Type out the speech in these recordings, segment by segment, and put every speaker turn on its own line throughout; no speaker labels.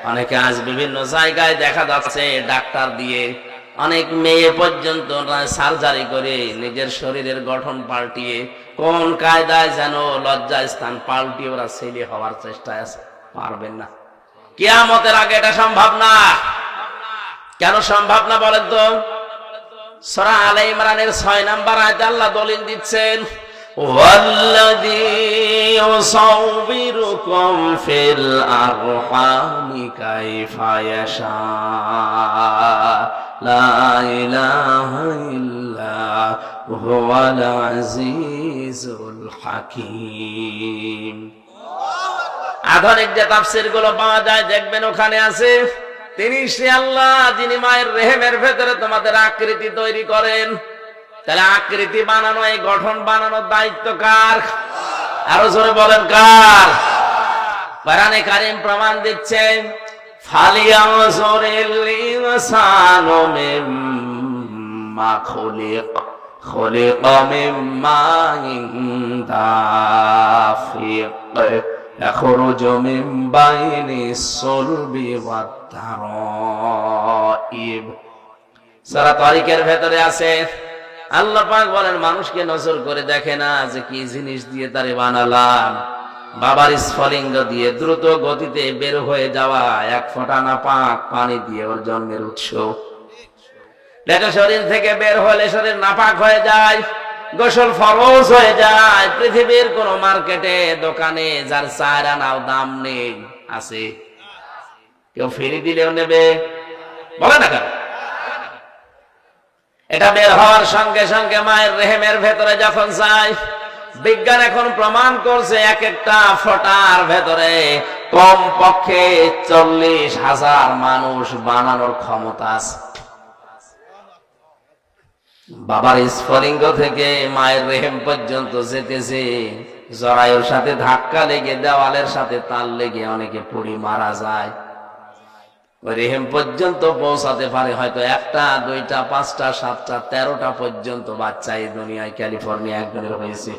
অনেকে আজ বিভিন্ন জায়গায় দেখা যাচ্ছে ডাক্তার দিয়ে অনেক মেয়ে পর্যন্ত সার্জারি করে নিজের শরীরের গঠন পাল্টিয়ে কোন কায়দায় যেন লজ্জা স্থান পাল্টিয়ে ওরা ছেলে হওয়ার চেষ্টায় আছে, পারবেন না। কিয়ামতের আগে এটা সম্ভব না। কেন সম্ভব না বলেন তো? সূরা আলে ইমরানের 6 নম্বর আয়াতে আল্লাহ দলিল দিচ্ছেন, ওয়াল্লাযী ইউসাউবিরুকুম ফিল আরহামি কাইফা ইয়াশা লা ইলাহা ইল্লা হুয়াল আজিজুল হাকীম। আধুনিক যে তাফসীর গুলো পাওয়া যায় দেখবেন ওখানে আছে, তিনি সে আল্লাহ যিনি মায়ের রেহেমের ভেতরে তোমাদের আকৃতি তৈরি করেন। তাহলে আকৃতি বানানো, এই গঠন বানানোর দায়িত্ব কার? আরো জোরে বলেন কার? কোরআনে কারীম প্রমাণ দিচ্ছে, ফালিয়ানজুরিল ইনসানু মিম্মা খুলিকা মিম্মা দাফিক ইয়াখরুজু মিন বাইনিস সুলবি ওয়াত তারাইব। সূরা তারিকের ভেতরে আছে, আল্লাহ পাক বলেন মানুষকে নজর করে দেখে না যে কি জিনিস দিয়ে তারে বানালাম। বাবার স্ফলিঙ্গ দিয়ে দ্রুত গতিতে বের হয়ে যাওয়া এক ফোঁটা নাপাক পানি দিয়ে ওর জন্মের উৎস। এটা শরীর থেকে বের হলে শরীর নাপাক হয়ে যায়, গোসল ফরজ হয়ে যায়। পৃথিবীর কোন মার্কেটে দোকানে যার 4 আনাও দাম নেই আছে? কেউ ফিরি দিলেও নেবে? বলে না কেন? এটা বের হওয়ার সঙ্গে সঙ্গে মায়ের রেহেমের ভেতরে যখন যায়, বিজ্ঞান এখন প্রমাণ করছে এক একটা ফোঁটার ভেতরে কম পক্ষে 40,000 মানুষ বানানোর ক্ষমতা আছে। বাবার স্ফলিঙ্গ থেকে মায়ের রেহেম পর্যন্ত যেতেছে, জরায়ুর সাথে ধাক্কা লেগে দেওয়ালের সাথে তাল লেগে অনেকে পুড়ি মারা যায়। ওই রেহেম পর্যন্ত পৌঁছাতে পারে হয়তো 1টা 2টা 5টা 7টা 13টা পর্যন্ত বাচ্চা এই দুনিয়ায় ক্যালিফোর্নিয়া একজনের হয়েছে।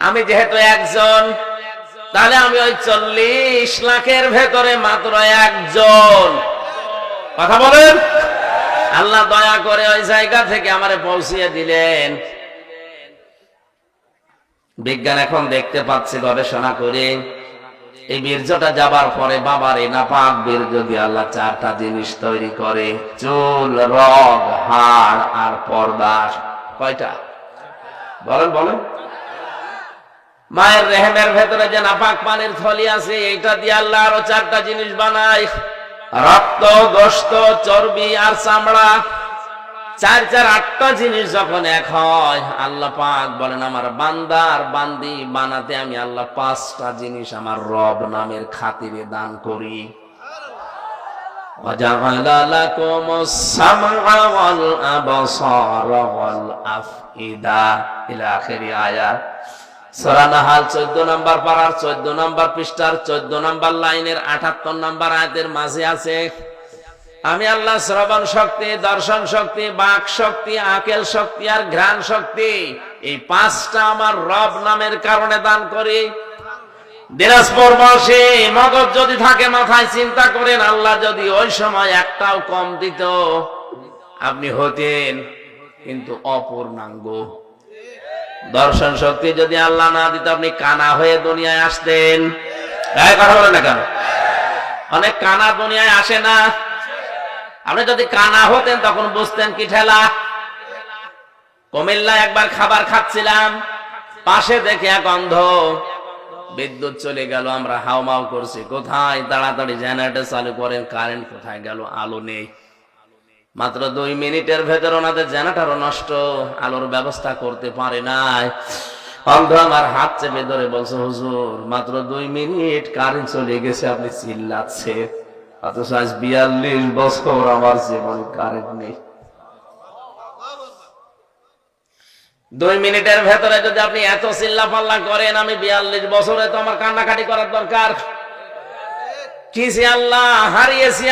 আমি যেহেতু একজন, তাহলে আমি ওই 40 লাখের ভেতরে মাত্র একজন। কথা বলেন। আল্লাহ দয়া করে ওই জায়গা থেকে আমারে পৌঁছিয়ে দিলেন। বিজ্ঞান এখন দেখতে পাচ্ছে গবেষণা করে, এই বীর্যটা যাবার পরে বাবার এই নাপাক বীর্য দিয়ে আল্লাহ 4টা জিনিস তৈরি করে, চুল, রগ, হাড় আর পর্দা। কয়টা বলেন বলেন? মায়ের রেহেমের ভেতরে যে নাপাক পানির থলি আছে, এইটা দিয়ে আল্লাহ আরো 4টা জিনিস বানায়, রক্ত, গোশত, চর্বি আর চামড়া। 4 8টা জিনিস যখন এক হয়, আল্লাহ পাক বলেন আমার বান্দা আর বান্দি বানাতে আমি আল্লাহ 5টা জিনিস আমার রব নামের খাতিরে দান করি। ওয়াজাআলা লাকুমুস সামআ ওয়াল আবসারা ওয়াল আফইদা ইলা আখিরি আয়াত। সূরা নাহাল 14 নম্বর পারার 14 নম্বর পৃষ্ঠার 14 নম্বর লাইনের 78 নম্বর আয়াতের মাঝে আছে, আমি আল্লাহ শ্রবণ শক্তি, দর্শন শক্তি, বাক শক্তি, আকেল শক্তি আর ঘ্রাণ শক্তি, এই 5টা আমার রব নামের কারণে দান করি। দিনাজপুর বসে মগজ যদি থাকে মাথায়, চিন্তা করেন আল্লাহ যদি ওই সময় একটাও কম দিত, আপনি হতেন কিন্তু অপূর্ণাঙ্গ। দর্শন শক্তি যদি আল্লাহ না দিত, আপনি কানা হয়ে দুনিয়ায় আসতেন। কথা বলেন না কেন? অনেক কানা দুনিয়ায় আসে না। আপনি যদি কানা হতেন তখন বুঝতেন কি ঠেলা। কুমিল্লায় একবার খাবার খাচ্ছিলাম, পাশে দেখে এক অন্ধ, বিদ্যুৎ চলে গেল, আমরা হাউমাউ করছি, কোথায়? তাড়াতাড়ি জেনারেটর চালু করেন, কারেন্ট কোথায় গেল? আলো নেই। মাত্র 2 মিনিটের ভেতর ওনাদের জেনারেটরও নষ্ট, আলোর ব্যবস্থা করতে পারে নাই। অন্ধ আমার হাত চেপে ধরে বলছে, হুজুর মাত্র 2 মিনিট কারেন্ট চলে গেছে, আপনি চিল্লাচ্ছে, অথচ আজ 42 বছর আমার জীবনে কারেন্ট নেই। 2 মিনিটের ভেতরে যদি আপনি এত চিল্লা পাল্লা করেন, আমি 42 বছরে তো আমার কান্নাকাটি করার দরকার কি? আল্লাহ হারিয়েছি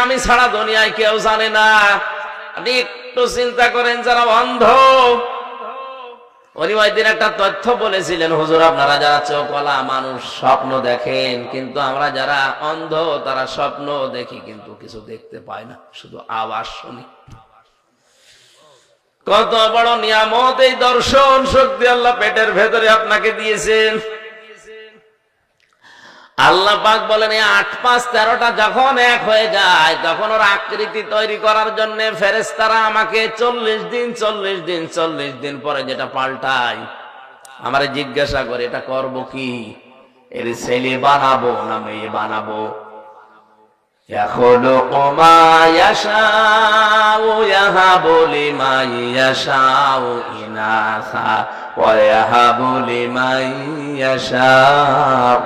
আমি ছাড়া দুনিয়ায় কেউ জানে না। আপনি একটু চিন্তা করেন, যারা অন্ধ উনি ওই দিন একটা তথ্য বলেছিলেন, হুজুর আপনারা যারা চোখওয়ালা মানুষ স্বপ্ন দেখেন, কিন্তু আমরা যারা অন্ধ তারা স্বপ্ন দেখি কিন্তু কিছু দেখতে পাই না, শুধু আওয়াজ শুনি। কত বড় নিয়ামত এই দর্শন শক্তি আল্লাহ পেটের ভেতরে আপনাকে দিয়েছেন। আল্লাহ পাক বলেন, ৮ ৫ ১৩টা যখন এক হয়ে যায় তখন ওর আকৃতি তৈরি করার জন্য ফেরেশতারা আমাকে ৪০ দিন পরে যেটা পাল্টায় আমারে জিজ্ঞাসা করে, এটা করব কি? এর ছেলে বানাবো না মেয়ে বানাবো? ইয়াখলুকু মা ইয়াশাউ ইয়াহাবু লিমান ইয়াশাউ ইনাসা ওয়া ইয়াহাবু লিমান ইয়াশাউ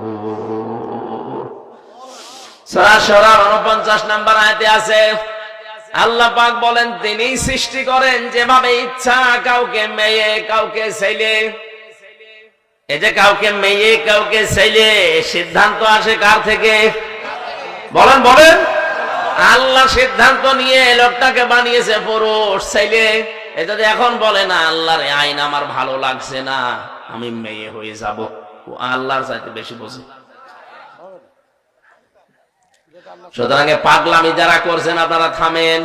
যুকুর। সূরা শুরার 49 নম্বর আয়াতে আছে, আল্লাহ পাক বলেন তিনি সৃষ্টি করেন যেভাবে ইচ্ছা, কাউকে মেয়ে কাউকে ছেলে। এই যে কাউকে মেয়ে কাউকে ছেলে, সিদ্ধান্ত আসে কার থেকে? বলেন বলেন। আল্লাহ সিদ্ধান্ত নিয়ে লোকটাকে বানিয়েছে পুরুষ ছেলে। এটা যে এখন বলে না আল্লাহর আইন আমার ভালো লাগছে না, আমি মেয়ে হয়ে যাব, ও আল্লাহর চাইতে বেশি বোঝে। সুতরাং পাগলামি যারা করছেন আপনারা থামেন।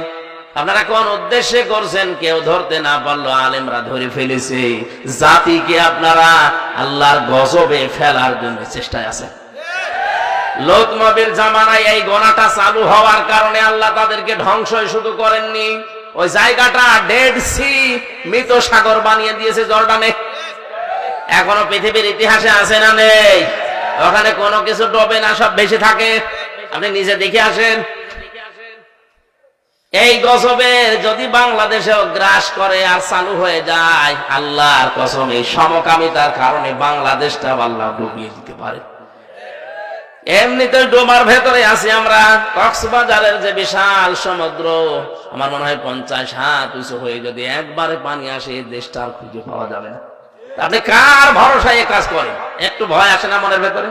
আপনারা কোন উদ্দেশ্যে করছেন কেউ ধরতে না পারলো, আলেমরা ধরে ফেলেছে। জাতিকে আপনারা আল্লাহর গজবে ফেলার জন্য চেষ্টায় আছেন। লোত নবীর জামানায় এই গোনাটা চালু হওয়ার কারণে আল্লাহ তাদেরকে ধ্বংসই শুধু করেননি, ওই জায়গাটা ডেড সি, মৃত সাগর বানিয়ে দিয়েছে জর্ডানে। এখনো পৃথিবীর ইতিহাসে আছে না নেই? ওখানে কোনো কিছু ডোবে না, সব বেশি থাকে। আপনি নিজে দেখে আসেন। এই গজবের যদি বাংলাদেশেও গ্রাস করে আর চালু হয়ে যায়, আল্লাহর কসম এই সমকামিতার কারণে বাংলাদেশটা আল্লাহ ডুবিয়ে দিতে পারে। এমনিতে ডোবার ভেতরে আছি আমরা। কক্সবাজারের যে বিশাল সমুদ্র, আমার মনে হয় 50 হাত উঁচু হয়ে যদি একবারে পানি আসে এই দেশটা আর খুঁজে পাওয়া যাবে না। আপনি কার ভরসায় কাজ করেন? একটু ভয় আসে না মনের ভেতরে?